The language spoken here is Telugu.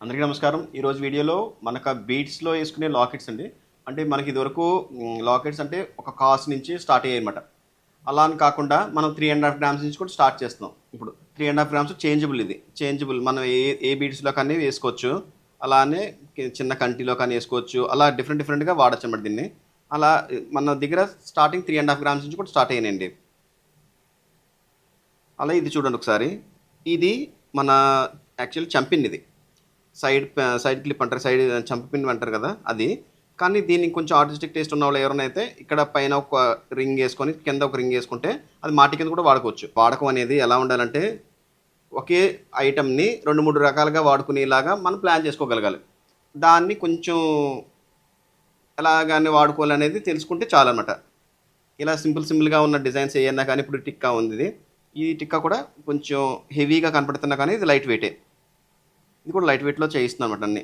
అందరికీ నమస్కారం. ఈరోజు వీడియోలో మనకు బీట్స్లో వేసుకునే లాకెట్స్ అండి. అంటే మనకి ఇదివరకు లాకెట్స్ అంటే ఒక కాస్ట్ నుంచి స్టార్ట్ అయ్యాయన్నమాట. అలా అని కాకుండా మనం 3.5 గ్రామ్స్ నుంచి కూడా స్టార్ట్ చేస్తున్నాం. ఇప్పుడు 3.5 గ్రామ్స్ చేంజబుల్, ఇది చేంజబుల్. మనం ఏ బీట్స్లో కానీ వేసుకోవచ్చు, అలానే చిన్న కంటిలో కానీ వేసుకోవచ్చు. అలా డిఫరెంట్గా వాడచ్చు అన్నమాట దీన్ని. అలా మన దగ్గర స్టార్టింగ్ 3.5 గ్రామ్స్ నుంచి కూడా స్టార్ట్ అయ్యానండి. అలా ఇది చూడండి ఒకసారి. ఇది మన యాక్చువల్ చంపిన్, ఇది సైడ్ క్లిప్ అంటారు, సైడ్ చంపిన్ అంటారు కదా అది. కానీ దీనికి కొంచెం ఆర్టిస్టిక్ టేస్ట్ ఉన్న వాళ్ళు ఎవరైనా అయితే ఇక్కడ పైన ఒక రింగ్ వేసుకొని కింద ఒక రింగ్ వేసుకుంటే అది మాటి కింద కూడా వాడుకోవచ్చు. వాడకం అనేది ఎలా ఉండాలంటే ఒకే ఐటమ్ని 2-3 రకాలుగా వాడుకునేలాగా మనం ప్లాన్ చేసుకోగలగాలి. దాన్ని కొంచెం ఎలాగానే వాడుకోవాలనేది తెలుసుకుంటే చాలన్నమాట. ఇలా సింపుల్గా ఉన్న డిజైన్స్ ఏమన్నా కానీ, ఇప్పుడు టిక్కా ఉంది, ఈ టిక్కా కూడా కొంచెం హెవీగా కనపడుతున్నా కానీ ఇది లైట్ వెయిటే. ఇది కూడా లైట్ వెయిట్లో చేయిస్తున్నాం అన్నమాట అన్నీ.